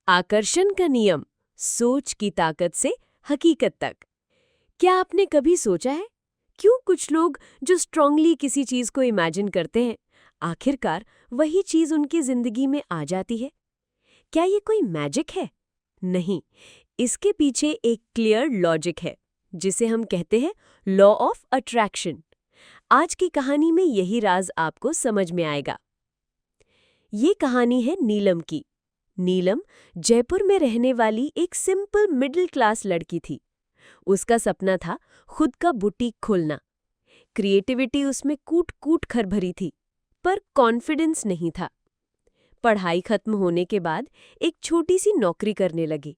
आकर्षण का नियम, सोच की ताकत से हकीकत तक। क्या आपने कभी सोचा है क्यों कुछ लोग जो स्ट्रांगली किसी चीज को इमेजिन करते हैं, आखिरकार वही चीज उनकी जिंदगी में आ जाती है? क्या ये कोई मैजिक है? नहीं, इसके पीछे एक क्लियर लॉजिक है जिसे हम कहते हैं लॉ ऑफ अट्रैक्शन। आज की कहानी में यही राज आपको समझ में आएगा। ये कहानी है नीलम की। नीलम जयपुर में रहने वाली एक सिंपल मिडिल क्लास लड़की थी। उसका सपना था खुद का बुटीक खोलना। क्रिएटिविटी उसमें कूट कूट कर भरी थी, पर कॉन्फिडेंस नहीं था। पढ़ाई खत्म होने के बाद एक छोटी सी नौकरी करने लगी।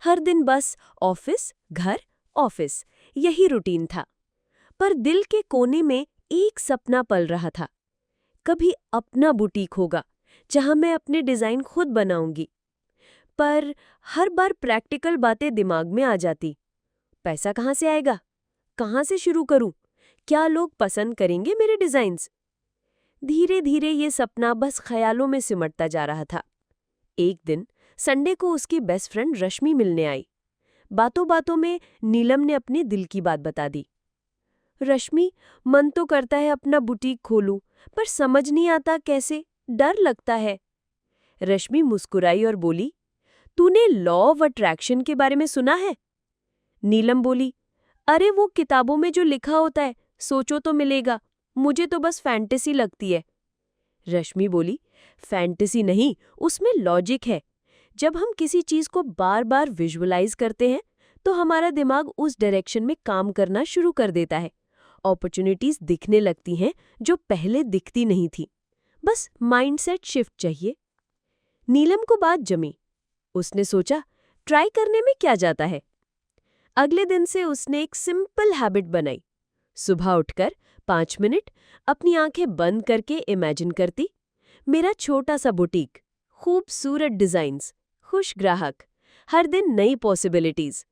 हर दिन बस ऑफिस घर ऑफिस, यही रूटीन था। पर दिल के कोने में एक सपना पल रहा था, कभी अपना बुटीक होगा जहां मैं अपने डिजाइन खुद बनाऊंगी। पर हर बार प्रैक्टिकल बातें दिमाग में आ जाती। पैसा कहाँ से आएगा? कहाँ से शुरू करूं? क्या लोग पसंद करेंगे मेरे डिजाइन्स? धीरे धीरे ये सपना बस ख्यालों में सिमटता जा रहा था। एक दिन संडे को उसकी बेस्ट फ्रेंड रश्मि मिलने आई। बातों बातों में नीलम ने अपने दिल की बात बता दी। रश्मि, मन तो करता है अपना बुटीक खोलूं, पर समझ नहीं आता कैसे, डर लगता है। रश्मि मुस्कुराई और बोली, तूने लॉ ऑफ अट्रैक्शन के बारे में सुना है? नीलम बोली, अरे वो किताबों में जो लिखा होता है, सोचो तो मिलेगा, मुझे तो बस फैंटेसी लगती है। रश्मि बोली, फैंटेसी नहीं, उसमें लॉजिक है। जब हम किसी चीज को बार बार विजुअलाइज करते हैं तो हमारा दिमाग उस डायरेक्शन में काम करना शुरू कर देता है। अपॉर्चुनिटीज दिखने लगती हैं जो पहले दिखती नहीं थी। बस माइंडसेट शिफ्ट चाहिए। नीलम को बात जमी। उसने सोचा, ट्राई करने में क्या जाता है। अगले दिन से उसने एक सिंपल हैबिट बनाई। सुबह उठकर 5 मिनट अपनी आंखें बंद करके इमेजिन करती, मेरा छोटा सा बुटीक, खूबसूरत डिजाइन्स, खुश ग्राहक, हर दिन नई पॉसिबिलिटीज।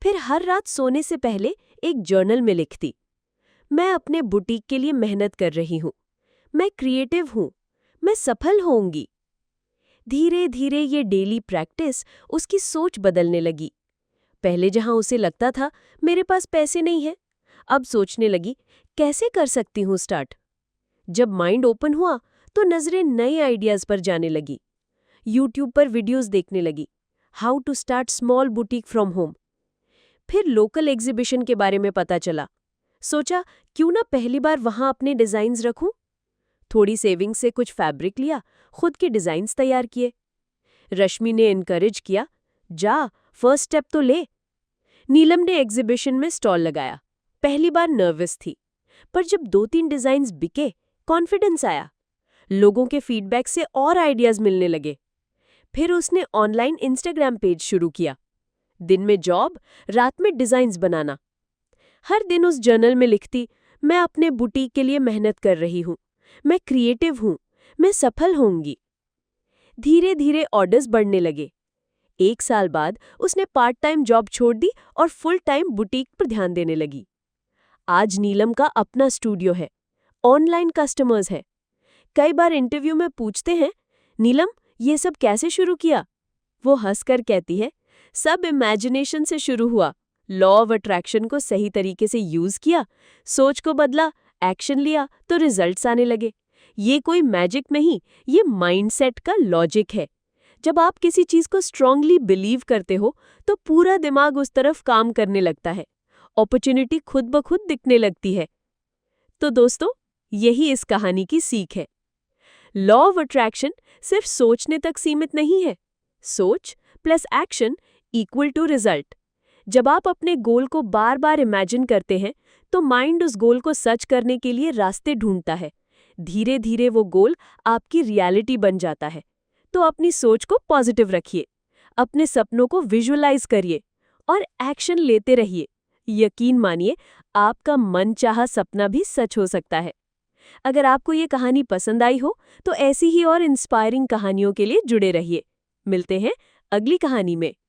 फिर हर रात सोने से पहले एक जर्नल में लिखती, मैं अपने बुटीक के लिए मेहनत कर रही हूँ, मैं क्रिएटिव हूँ, मैं सफल होंगी। धीरे धीरे ये डेली प्रैक्टिस उसकी सोच बदलने लगी। पहले जहां उसे लगता था मेरे पास पैसे नहीं हैं, अब सोचने लगी कैसे कर सकती हूँ स्टार्ट। जब माइंड ओपन हुआ तो नजरें नए आइडियाज पर जाने लगी। यूट्यूब पर वीडियोस देखने लगी, how to start small boutique from home. फिर लोकल एग्जीबिशन के बारे में पता चला। सोचा क्यों ना पहली बार वहां अपने डिजाइन्स रखूं। थोड़ी सेविंग से कुछ फैब्रिक लिया, खुद के डिजाइन्स तैयार किए। रश्मि ने इनकरेज किया, जा फर्स्ट स्टेप तो ले। नीलम ने एग्जीबिशन में स्टॉल लगाया। पहली बार नर्वस थी, पर जब 2-3 डिजाइन्स बिके, कॉन्फिडेंस आया। लोगों के फीडबैक से और आइडियाज मिलने लगे। फिर उसने ऑनलाइन इंस्टाग्राम पेज शुरू किया। दिन में जॉब, रात में डिजाइन्स बनाना। हर दिन उस जर्नल में लिखती, मैं अपने बुटीक के लिए मेहनत कर रही हूँ, मैं क्रिएटिव हूँ, मैं सफल होंगी। धीरे धीरे ऑर्डर्स बढ़ने लगे। 1 साल बाद उसने पार्ट टाइम जॉब छोड़ दी और फुल टाइम बुटीक पर ध्यान देने लगी। आज नीलम का अपना स्टूडियो है, ऑनलाइन कस्टमर्स है। कई बार इंटरव्यू में पूछते हैं, नीलम ये सब कैसे शुरू किया? वो हंसकर कहती है, सब इमेजिनेशन से शुरू हुआ। लॉ ऑफ अट्रैक्शन को सही तरीके से यूज किया, सोच को बदला, एक्शन लिया तो रिजल्ट्स आने लगे। ये कोई मैजिक नहीं, ये माइंडसेट का लॉजिक है। जब आप किसी चीज को स्ट्रांगली बिलीव करते हो तो पूरा दिमाग उस तरफ काम करने लगता है। अपॉर्चुनिटी खुद ब खुद दिखने लगती है। तो दोस्तों, यही इस कहानी की सीख है। लॉ ऑफ अट्रैक्शन सिर्फ सोचने तक सीमित नहीं है। सोच plus action equal to result. जब आप अपने गोल को बार बार इमेजिन करते हैं तो माइंड उस गोल को सच करने के लिए रास्ते ढूंढता है। धीरे धीरे वो गोल आपकी रियलिटी बन जाता है। तो अपनी सोच को पॉजिटिव रखिए, अपने सपनों को विजुअलाइज करिए और एक्शन लेते रहिए। यकीन मानिए, आपका मनचाहा सपना भी सच हो सकता है। अगर आपको ये कहानी पसंद आई हो तो ऐसी ही और इंस्पायरिंग कहानियों के लिए जुड़े रहिए। मिलते हैं अगली कहानी में।